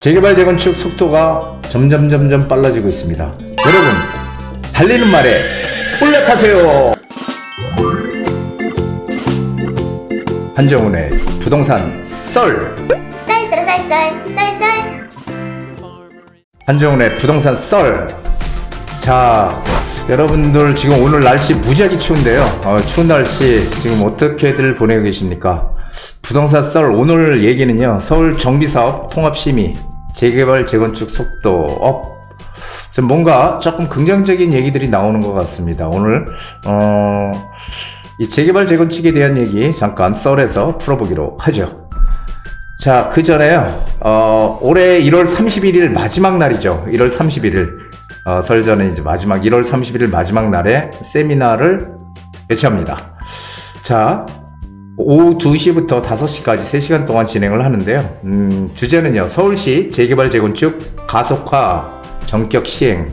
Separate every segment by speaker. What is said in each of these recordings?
Speaker 1: 재개발 재건축 속도가 점점 빨라지고 있습니다. 여러분, 달리는 말에 올라타세요. 한정훈의 부동산 썰.
Speaker 2: 쌀.
Speaker 1: 한정훈의 부동산 썰. 자, 여러분들 지금 오늘 날씨 무지하게 추운데요. 추운 날씨 지금 어떻게들 보내고 계십니까? 부동산 썰 오늘 얘기는요, 서울 정비사업 통합심의 재개발 재건축 속도 업. 좀 뭔가 조금 긍정적인 얘기들이 나오는 것 같습니다. 오늘 이 재개발 재건축에 대한 얘기 잠깐 썰에서 풀어보기로 하죠. 자, 그 전에요, 올해 1월 31일 마지막 날이죠. 1월 31일 설 전에 이제 마지막 1월 31일 마지막 날에 세미나를 개최합니다. 자, 오후 2시부터 5시까지 3시간 동안 진행을 하는데요. 주제는요, 서울시 재개발 재건축 가속화 전격 시행,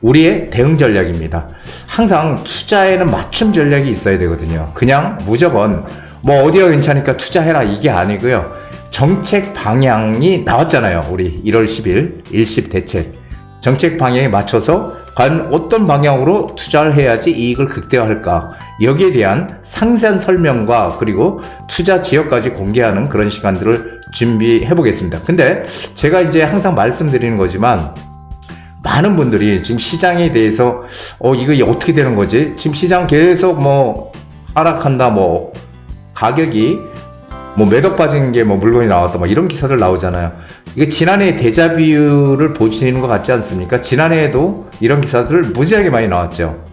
Speaker 1: 우리의 대응 전략입니다. 항상 투자에는 맞춤 전략이 있어야 되거든요. 그냥 무조건 뭐 어디가 괜찮으니까 투자해라 이게 아니고요. 정책 방향이 나왔잖아요. 우리 1월 10일 일십 대책 정책 방향에 맞춰서 과연 어떤 방향으로 투자를 해야지 이익을 극대화할까, 여기에 대한 상세한 설명과 그리고 투자 지역까지 공개하는 그런 시간들을 준비해 보겠습니다. 근데 제가 이제 항상 말씀드리는 거지만, 많은 분들이 지금 시장에 대해서 이거 어떻게 되는 거지? 지금 시장 계속 뭐 하락한다, 뭐 가격이 뭐 매덕 빠진 게 뭐 물건이 나왔다, 막 이런 기사들 나오잖아요. 이거 지난해 데자뷰를 보시는 것 같지 않습니까? 지난해에도 이런 기사들 무지하게 많이 나왔죠.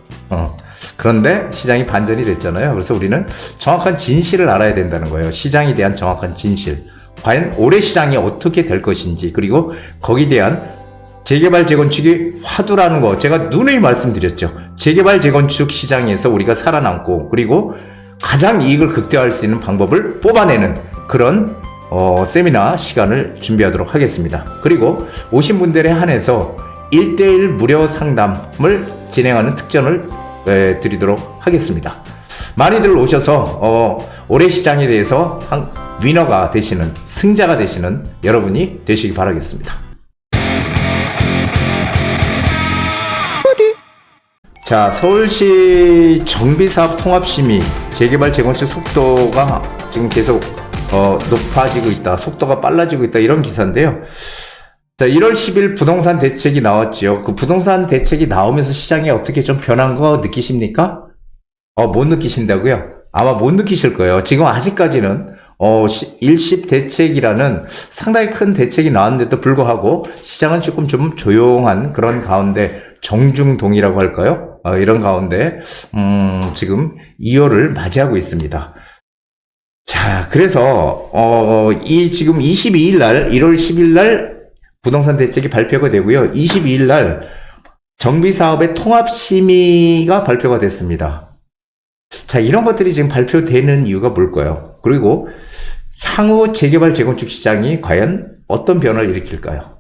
Speaker 1: 그런데 시장이 반전이 됐잖아요. 그래서 우리는 정확한 진실을 알아야 된다는 거예요. 시장에 대한 정확한 진실. 과연 올해 시장이 어떻게 될 것인지, 그리고 거기에 대한 재개발 재건축이 화두라는 거 제가 누누이 말씀드렸죠. 재개발 재건축 시장에서 우리가 살아남고, 그리고 가장 이익을 극대화할 수 있는 방법을 뽑아내는 그런 세미나 시간을 준비하도록 하겠습니다. 그리고 오신 분들에 한해서 1대1 무료 상담을 진행하는 특전을 드리도록 하겠습니다. 많이들 오셔서 올해 시장에 대해서 위너가 되시는, 승자가 되시는 여러분이 되시기 바라겠습니다. 자, 서울시 정비사업 통합심의 재개발 재건축 속도가 지금 계속 높아지고 있다, 속도가 빨라지고 있다, 이런 기사인데요. 자, 1월 10일 부동산 대책이 나왔죠. 그 부동산 대책이 나오면서 시장이 어떻게 좀 변한 거 느끼십니까? 못 느끼신다고요? 아마 못 느끼실 거예요. 지금 아직까지는 일십 대책이라는 상당히 큰 대책이 나왔는데도 불구하고 시장은 조금 좀 조용한 그런 가운데, 정중동이라고 할까요? 이런 가운데 지금 2월을 맞이하고 있습니다. 자, 그래서 이 지금 22일 날 1월 10일 날 부동산 대책이 발표가 되고요. 22일 날 정비사업의 통합심의가 발표가 됐습니다. 자, 이런 것들이 지금 발표되는 이유가 뭘까요? 그리고 향후 재개발 재건축 시장이 과연 어떤 변화를 일으킬까요?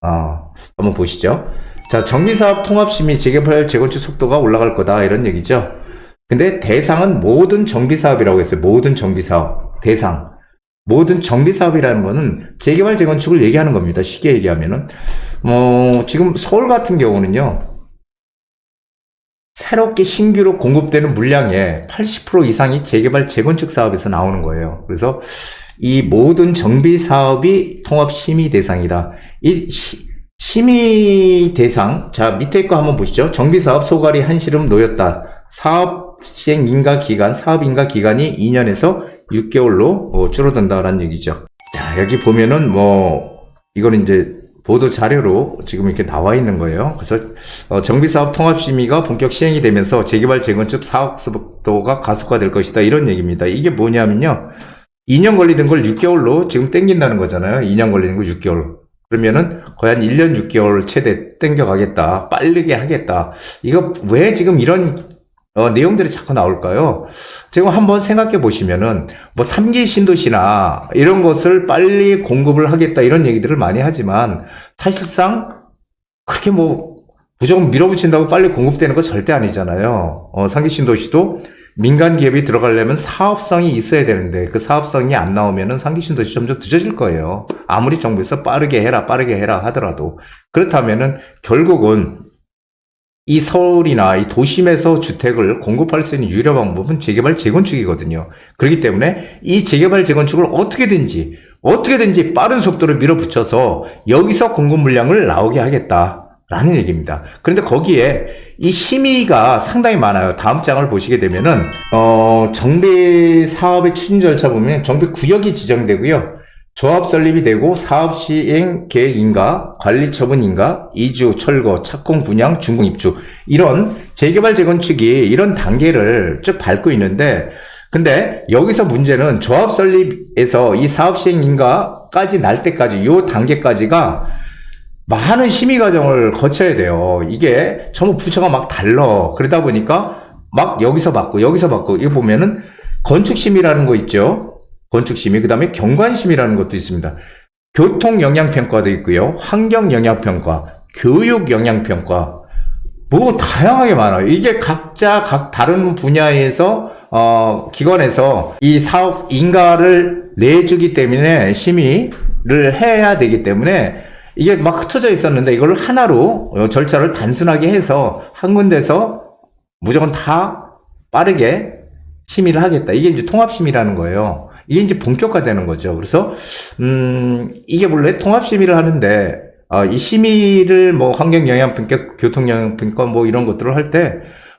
Speaker 1: 한번 보시죠. 자, 정비사업 통합심의 재개발 재건축 속도가 올라갈 거다, 이런 얘기죠. 근데 대상은 모든 정비사업이라고 했어요. 모든 정비사업 대상. 모든 정비사업이라는 거는 재개발 재건축을 얘기하는 겁니다. 쉽게 얘기하면은 지금 서울 같은 경우는요, 새롭게 신규로 공급되는 물량의 80% 이상이 재개발 재건축 사업에서 나오는 거예요. 그래서 이 모든 정비사업이 통합심의 대상이다. 이 심의 대상, 자, 밑에 거 한번 보시죠. 정비사업 소가리 한시름 놓였다. 사업 시행 인가 기간, 사업 인가 기간이 2년에서 6개월로 줄어든다라는 얘기죠. 자, 여기 보면은 이거는 이제 보도 자료로 지금 이렇게 나와 있는 거예요. 그래서 정비사업 통합심의가 본격 시행이 되면서 재개발 재건축 사업 속도가 가속화될 것이다, 이런 얘기입니다. 이게 뭐냐면요, 2년 걸리던 걸 6개월로 지금 땡긴다는 거잖아요. 2년 걸리는 거 6개월. 그러면은 거의 한 1년 6개월 최대 땡겨가겠다, 빠르게 하겠다. 이거 왜 지금 이런 내용들이 자꾸 나올까요? 지금 한번 생각해 보시면은 3기 신도시나 이런 것을 빨리 공급을 하겠다, 이런 얘기들을 많이 하지만 사실상 그렇게 무조건 밀어붙인다고 빨리 공급되는 거 절대 아니잖아요. 3기 신도시도 민간 기업이 들어가려면 사업성이 있어야 되는데 그 사업성이 안 나오면은 상기 신도시 점점 늦어질 거예요. 아무리 정부에서 빠르게 해라 하더라도. 그렇다면은 결국은 이 서울이나 이 도심에서 주택을 공급할 수 있는 유일한 방법은 재개발 재건축이거든요. 그렇기 때문에 이 재개발 재건축을 어떻게든지 빠른 속도로 밀어붙여서 여기서 공급 물량을 나오게 하겠다라는 얘기입니다. 그런데 거기에 이 심의가 상당히 많아요. 다음 장을 보시게 되면은 정비 사업의 추진 절차 보면 정비 구역이 지정되고요. 조합 설립이 되고 사업 시행 계획인가, 관리 처분인가, 이주, 철거, 착공, 분양, 준공, 입주 이런 재개발 재건축이 이런 단계를 쭉 밟고 있는데 근데 여기서 문제는 조합 설립에서 이 사업 시행인가까지 날 때까지 요 단계까지가 많은 심의 과정을 거쳐야 돼요. 이게 전부 부처가 막 달라. 그러다 보니까 막 여기서 받고 이거 보면은 건축심의라는 거 있죠. 건축심의, 그 다음에 경관심의라는 것도 있습니다. 교통영향평가도 있고요. 환경영향평가, 교육영향평가, 뭐 다양하게 많아요. 이게 각자 각 다른 분야에서 기관에서 이 사업 인가를 내주기 때문에 심의를 해야 되기 때문에 이게 막 흩어져 있었는데 이걸 하나로 절차를 단순하게 해서 한 군데서 무조건 다 빠르게 심의를 하겠다. 이게 이제 통합심의라는 거예요. 이게 이제 본격화되는 거죠. 그래서 이게 원래 통합심의를 하는데 이 심의를 뭐 환경영향평가, 교통영향평가 뭐 이런 것들을 할 때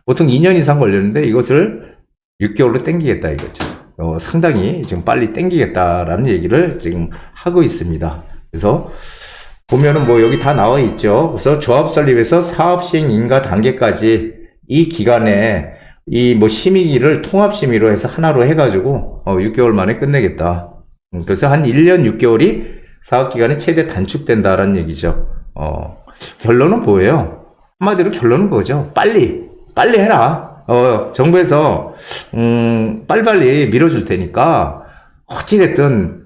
Speaker 1: 보통 2년 이상 걸렸는데 이것을 6개월로 땡기겠다 이거죠. 상당히 지금 빨리 땡기겠다라는 얘기를 지금 하고 있습니다. 그래서 보면은 뭐 여기 다 나와 있죠. 그래서 조합 설립에서 사업 시행 인가 단계까지 이 기간에 이 뭐 심의를 통합심의로 해서 하나로 해가지고 6개월 만에 끝내겠다. 그래서 한 1년 6개월이 사업기간이 최대 단축된다라는 얘기죠. 결론은 뭐예요? 한마디로 결론은 뭐죠? 빨리 해라. 정부에서 빨리빨리 밀어줄 테니까 어찌됐든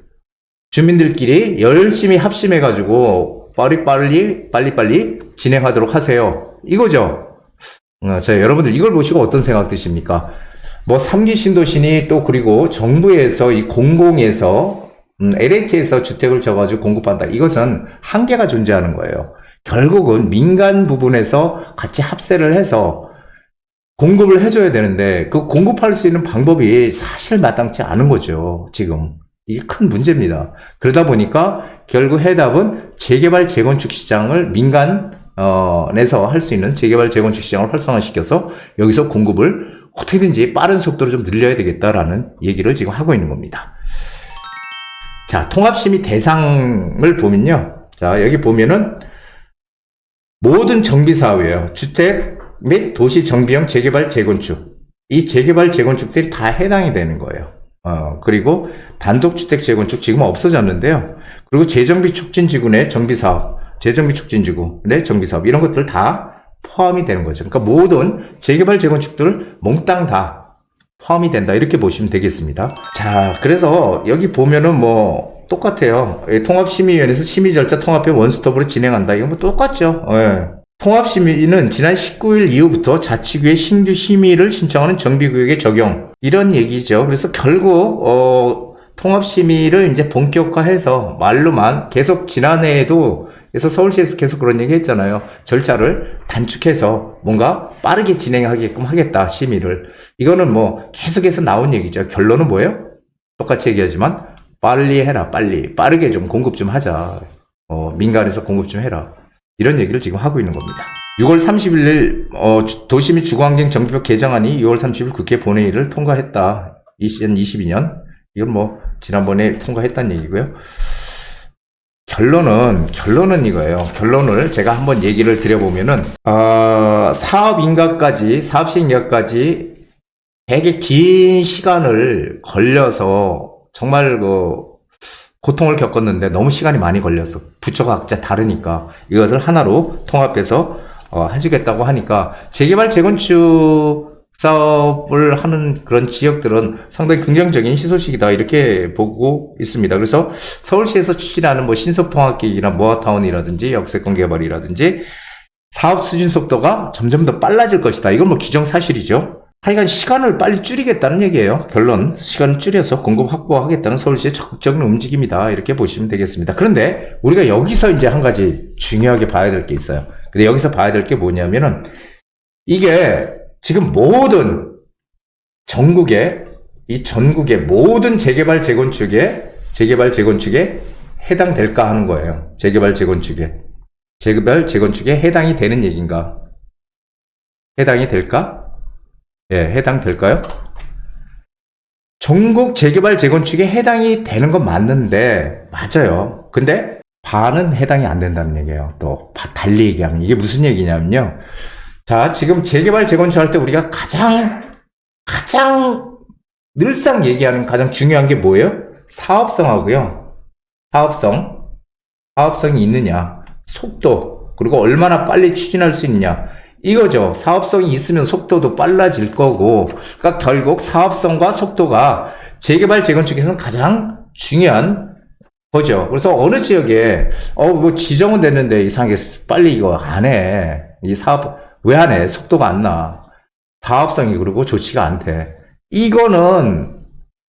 Speaker 1: 주민들끼리 열심히 합심해가지고 빨리빨리 진행하도록 하세요. 이거죠. 자, 여러분들 이걸 보시고 어떤 생각 드십니까? 뭐 3기 신도시니 또 그리고 정부에서 이 공공에서 LH에서 주택을 져가지고 공급한다. 이것은 한계가 존재하는 거예요. 결국은 민간 부분에서 같이 합세를 해서 공급을 해줘야 되는데 그 공급할 수 있는 방법이 사실 마땅치 않은 거죠. 지금 이게 큰 문제입니다. 그러다 보니까 결국 해답은 재개발 재건축 시장을 민간 내서 할 수 있는 재개발 재건축 시장을 활성화시켜서 여기서 공급을 어떻게든지 빠른 속도로 좀 늘려야 되겠다라는 얘기를 지금 하고 있는 겁니다. 자, 통합심의 대상을 보면요. 자, 여기 보면은 모든 정비사업이에요. 주택 및 도시 정비형 재개발 재건축. 이 재개발 재건축들이 다 해당이 되는 거예요. 그리고 단독주택 재건축 지금 없어졌는데요. 그리고 재정비 촉진지구 내 정비사업. 재정비 촉진지구, 내 정비사업 이런 것들 다 포함이 되는 거죠. 그러니까 모든 재개발 재건축들 몽땅 다 포함이 된다 이렇게 보시면 되겠습니다. 자, 그래서 여기 보면은 뭐 똑같아요. 통합심의위원회에서 심의 절차 통합해 원스톱으로 진행한다. 이건 뭐 똑같죠. 통합심의는 지난 19일 이후부터 자치구의 신규 심의를 신청하는 정비구역의 적용 이런 얘기죠. 그래서 결국 통합심의를 이제 본격화해서 말로만 계속 지난해에도 그래서 서울시에서 계속 그런 얘기 했잖아요. 절차를 단축해서 뭔가 빠르게 진행하게끔 하겠다, 심의를. 이거는 뭐 계속해서 나온 얘기죠. 결론은 뭐예요? 똑같이 얘기하지만 빨리 해라, 빠르게 좀 공급 좀 하자. 민간에서 공급 좀 해라. 이런 얘기를 지금 하고 있는 겁니다. 6월 30일 도시 및 주거환경 정비법 개정안이 6월 30일 국회 본회의를 통과했다. 2022년. 이건 뭐 지난번에 통과했다는 얘기고요. 결론은 이거예요. 결론을 제가 한번 얘기를 드려보면은, 사업 시행 인가까지 되게 긴 시간을 걸려서 정말 고통을 겪었는데 너무 시간이 많이 걸렸어. 부처가 각자 다르니까 이것을 하나로 통합해서 해주겠다고 하니까 재개발 재건축 사업을 하는 그런 지역들은 상당히 긍정적인 희소식이다 이렇게 보고 있습니다. 그래서 서울시에서 추진하는 뭐 신속통합계획이나 모아타운이라든지 역세권 개발이라든지 사업 추진 속도가 점점 더 빨라질 것이다. 이건 뭐 기정사실이죠. 하여간 시간을 빨리 줄이겠다는 얘기예요. 결론, 시간을 줄여서 공급 확보하겠다는 서울시의 적극적인 움직임이다. 이렇게 보시면 되겠습니다. 그런데 우리가 여기서 이제 한 가지 중요하게 봐야 될 게 있어요. 근데 여기서 봐야 될 게 뭐냐면은 이게 지금 모든 전국의 모든 재개발 재건축에 해당될까 하는 거예요. 재개발 재건축에 해당이 되는 얘기인가? 해당이 될까? 예, 해당될까요? 전국 재개발 재건축에 해당이 되는 건 맞는데, 맞아요. 근데 반은 해당이 안 된다는 얘기예요. 또 달리 얘기하면 이게 무슨 얘기냐면요. 자, 지금 재개발 재건축 할 때 우리가 가장 늘상 얘기하는 가장 중요한 게 뭐예요? 사업성하고요. 사업성이 있느냐, 속도, 그리고 얼마나 빨리 추진할 수 있느냐. 이거죠. 사업성이 있으면 속도도 빨라질 거고, 그러니까 결국 사업성과 속도가 재개발 재건축에서는 가장 중요한 거죠. 그래서 어느 지역에 뭐 지정은 됐는데 이상하게 빨리 이거 안 해. 이 사업 왜 안 해? 속도가 안 나. 사업성이 그리고 좋지가 않대. 이거는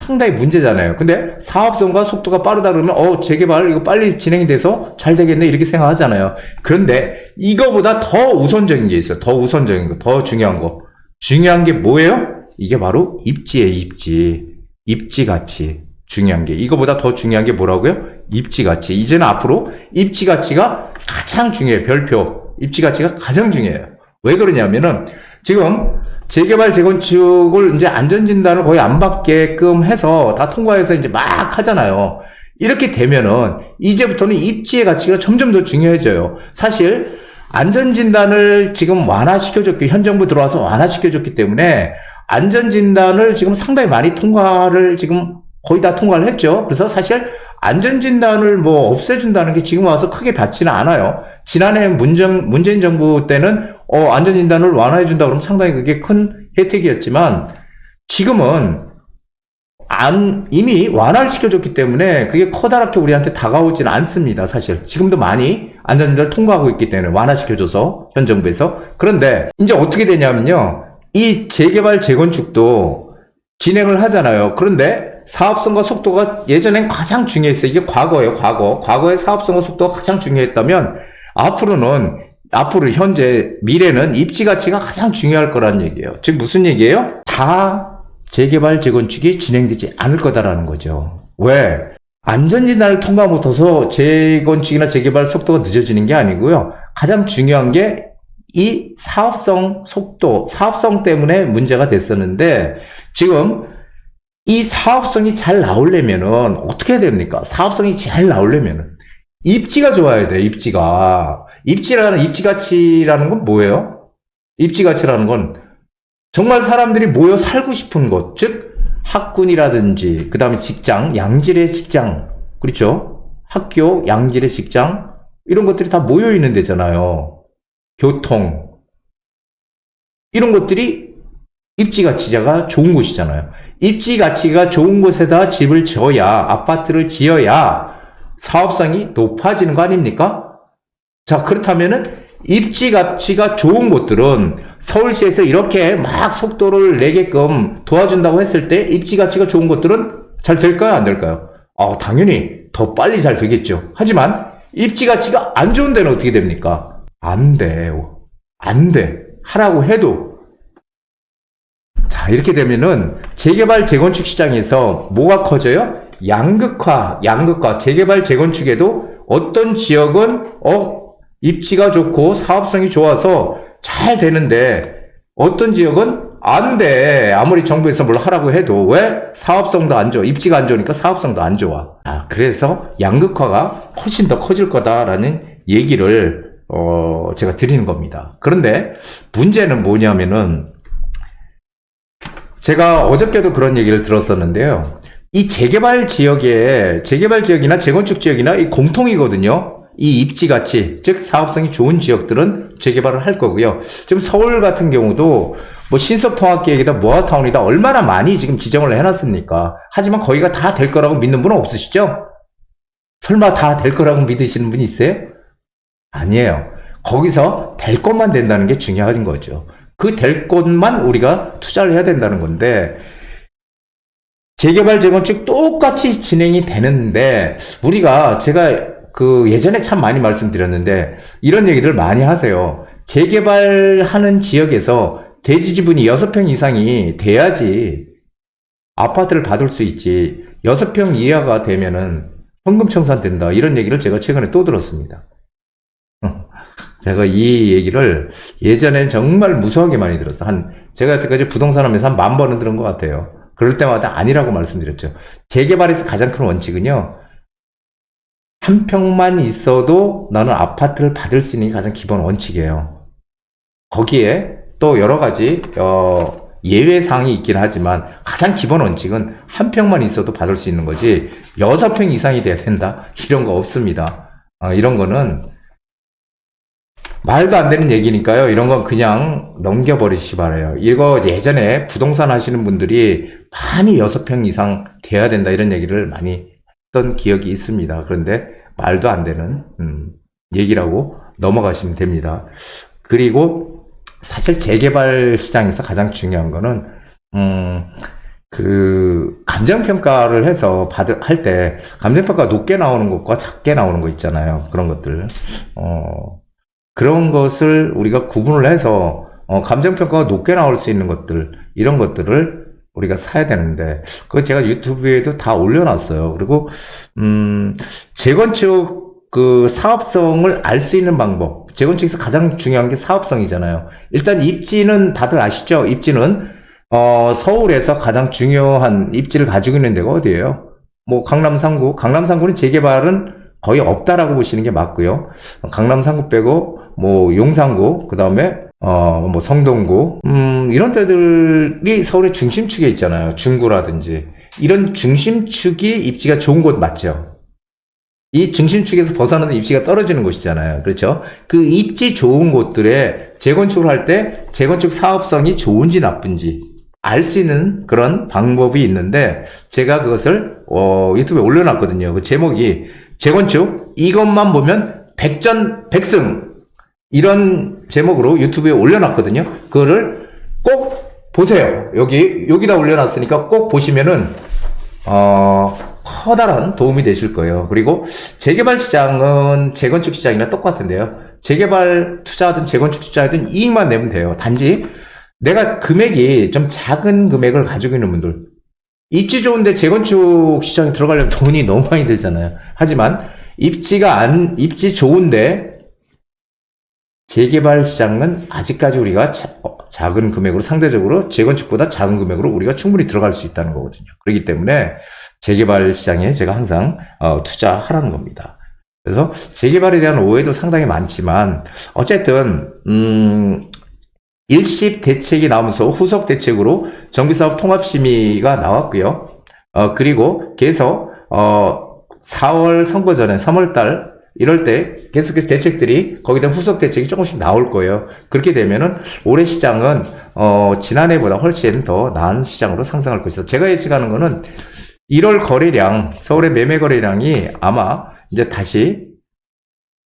Speaker 1: 상당히 문제잖아요. 근데 사업성과 속도가 빠르다 그러면 재개발 이거 빨리 진행이 돼서 잘 되겠네 이렇게 생각하잖아요. 그런데 이거보다 더 우선적인 게 있어요. 더 우선적인 거, 더 중요한 거. 중요한 게 뭐예요? 이게 바로 입지예요. 입지 가치. 중요한 게. 이거보다 더 중요한 게 뭐라고요? 입지 가치. 이제는 앞으로 입지 가치가 가장 중요해요. 별표. 입지 가치가 가장 중요해요. 왜 그러냐면은 지금 재개발 재건축을 이제 안전진단을 거의 안 받게끔 해서 다 통과해서 이제 막 하잖아요. 이렇게 되면은 이제부터는 입지의 가치가 점점 더 중요해져요. 사실 안전진단을 지금 완화시켜줬기, 현 정부 들어와서 완화시켜줬기 때문에 안전진단을 지금 상당히 많이 통과를 지금 거의 다 통과를 했죠. 그래서 사실 안전진단을 뭐 없애준다는 게 지금 와서 크게 닿지는 않아요. 지난해 문재인 정부 때는 안전진단을 완화해준다 그러면 상당히 그게 큰 혜택이었지만 지금은 이미 완화를 시켜줬기 때문에 그게 커다랗게 우리한테 다가오지는 않습니다. 사실 지금도 많이 안전진단을 통과하고 있기 때문에 완화시켜줘서 현 정부에서. 그런데 이제 어떻게 되냐면요, 이 재개발 재건축도 진행을 하잖아요. 그런데 사업성과 속도가 예전엔 가장 중요했어요. 이게 과거예요. 과거의 사업성과 속도가 가장 중요했다면 앞으로 현재 미래는 입지 가치가 가장 중요할 거라는 얘기예요. 즉 무슨 얘기예요? 다 재개발 재건축이 진행되지 않을 거다라는 거죠. 왜? 안전진단을 통과 못해서 재건축이나 재개발 속도가 늦어지는 게 아니고요. 가장 중요한 게 이 사업성 속도, 사업성 때문에 문제가 됐었는데 지금 이 사업성이 잘 나오려면은 어떻게 해야 됩니까? 사업성이 잘 나오려면은 입지가 좋아야 돼요. 입지 가치라는 건 뭐예요? 입지 가치라는 건 정말 사람들이 모여 살고 싶은 곳, 즉 학군이라든지 그 다음에 직장, 양질의 직장, 그렇죠? 학교, 양질의 직장 이런 것들이 다 모여 있는 데잖아요. 교통 이런 것들이 입지 가치가 좋은 곳이잖아요. 입지 가치가 좋은 곳에다 집을 지어야, 아파트를 지어야 사업성이 높아지는 거 아닙니까? 자, 그렇다면은 입지 가치가 좋은 곳들은 서울시에서 이렇게 막 속도를 내게끔 도와준다고 했을 때 입지 가치가 좋은 곳들은 잘 될까요? 안 될까요? 당연히 더 빨리 잘 되겠죠. 하지만 입지 가치가 안 좋은 데는 어떻게 됩니까? 안 돼요. 안 돼. 하라고 해도. 자, 이렇게 되면은 재개발 재건축 시장에서 뭐가 커져요? 양극화. 재개발 재건축에도 어떤 지역은 입지가 좋고 사업성이 좋아서 잘 되는데 어떤 지역은 안 돼. 아무리 정부에서 뭘 하라고 해도. 왜? 사업성도 안 좋아. 입지가 안 좋으니까 사업성도 안 좋아. 그래서 양극화가 훨씬 더 커질 거다라는 얘기를 제가 드리는 겁니다. 그런데 문제는 뭐냐면은 제가 어저께도 그런 얘기를 들었었는데요. 이 재개발 지역이나 재건축 지역이나 이 공통이거든요. 이 입지 가치, 즉 사업성이 좋은 지역들은 재개발을 할 거고요. 지금 서울 같은 경우도 뭐 신석통합계획이다, 모아타운이다 얼마나 많이 지금 지정을 해놨습니까? 하지만 거기가 다 될 거라고 믿는 분은 없으시죠? 설마 다 될 거라고 믿으시는 분이 있어요? 아니에요. 거기서 될 것만 된다는 게 중요한 거죠. 그 될 곳만 우리가 투자를 해야 된다는 건데, 재개발, 재건축 똑같이 진행이 되는데, 제가 예전에 참 많이 말씀드렸는데, 이런 얘기들 많이 하세요. 재개발하는 지역에서 대지 지분이 6평 이상이 돼야지 아파트를 받을 수 있지, 6평 이하가 되면은 현금 청산된다, 이런 얘기를 제가 최근에 또 들었습니다. 제가 이 얘기를 예전엔 정말 무서하게 많이 들었어. 제가 여태까지 부동산 하면서 한 10,000번은 들은 것 같아요. 그럴 때마다 아니라고 말씀드렸죠. 재개발에서 가장 큰 원칙은요, 한 평만 있어도 너는 아파트를 받을 수 있는 게 가장 기본 원칙이에요. 거기에 또 여러 가지 예외 사항이 있긴 하지만 가장 기본 원칙은 한 평만 있어도 받을 수 있는 거지, 6평 이상이 돼야 된다, 이런 거 없습니다. 이런 거는 말도 안 되는 얘기니까요. 이런 건 그냥 넘겨버리시기 바라요. 이거 예전에 부동산 하시는 분들이 많이 6평 이상 돼야 된다, 이런 얘기를 많이 했던 기억이 있습니다. 그런데 말도 안 되는 얘기라고 넘어가시면 됩니다. 그리고 사실 재개발 시장에서 가장 중요한 거는 감정평가를 해서 할 때 감정평가가 높게 나오는 것과 작게 나오는 거 있잖아요. 그런 것들. 그런 것을 우리가 구분을 해서 감정평가가 높게 나올 수 있는 것들, 이런 것들을 우리가 사야 되는데, 그거 제가 유튜브에도 다 올려놨어요. 그리고 재건축 사업성을 알 수 있는 방법, 재건축에서 가장 중요한 게 사업성이잖아요. 일단 입지는 다들 아시죠? 입지는 서울에서 가장 중요한 입지를 가지고 있는 데가 어디예요? 뭐 강남 3구. 강남 3구는 재개발은 거의 없다라고 보시는 게 맞고요. 강남 3구 빼고 뭐 용산구, 그 다음에 뭐 성동구, 이런 데들이 서울의 중심축에 있잖아요. 중구라든지 이런 중심축이 입지가 좋은 곳 맞죠? 이 중심축에서 벗어나는 입지가 떨어지는 곳이잖아요. 그렇죠? 그 입지 좋은 곳들에 재건축을 할 때 재건축 사업성이 좋은지 나쁜지 알 수 있는 그런 방법이 있는데, 제가 그것을 유튜브에 올려놨거든요. 그 제목이 재건축 이것만 보면 백전백승, 이런 제목으로 유튜브에 올려놨거든요. 그거를 꼭 보세요. 여기다 올려놨으니까 꼭 보시면은 커다란 도움이 되실 거예요. 그리고 재개발 시장은 재건축 시장이랑 똑같은데요. 재개발 투자하든 재건축 투자하든 이익만 내면 돼요. 단지 내가 금액이 좀 작은 금액을 가지고 있는 분들, 입지 좋은데 재건축 시장에 들어가려면 돈이 너무 많이 들잖아요. 하지만 입지 좋은데 재개발 시장은 아직까지 우리가 작은 금액으로, 상대적으로 재건축보다 작은 금액으로 우리가 충분히 들어갈 수 있다는 거거든요. 그렇기 때문에 재개발 시장에 제가 항상 투자하라는 겁니다. 그래서 재개발에 대한 오해도 상당히 많지만, 어쨌든 일시 대책이 나오면서 후속 대책으로 정비사업 통합심의가 나왔고요. 그리고 계속 4월 선거 전에 3월달 이럴 때 계속해서 대책들이, 거기에 대한 후속 대책이 조금씩 나올 거예요. 그렇게 되면은 올해 시장은 지난해보다 훨씬 더 나은 시장으로 상승할 것이다. 제가 예측하는 거는 1월 거래량, 서울의 매매 거래량이 아마 이제 다시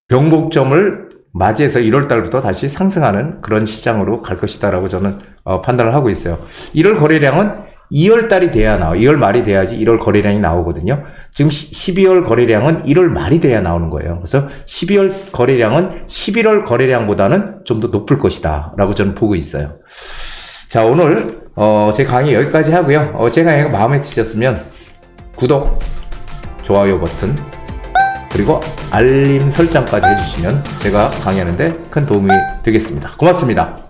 Speaker 1: 변곡점을 맞이해서 1월 달부터 다시 상승하는 그런 시장으로 갈 것이다라고 저는 판단을 하고 있어요. 1월 거래량은 2월 달이 돼야 2월 말이 돼야지 1월 거래량이 나오거든요. 지금 12월 거래량은 1월 말이 돼야 나오는 거예요. 그래서 12월 거래량은 11월 거래량보다는 좀 더 높을 것이다 라고 저는 보고 있어요. 자, 오늘 제 강의 여기까지 하고요. 제 강의가 마음에 드셨으면 구독, 좋아요 버튼, 그리고 알림 설정까지 해주시면 제가 강의하는데 큰 도움이 되겠습니다. 고맙습니다.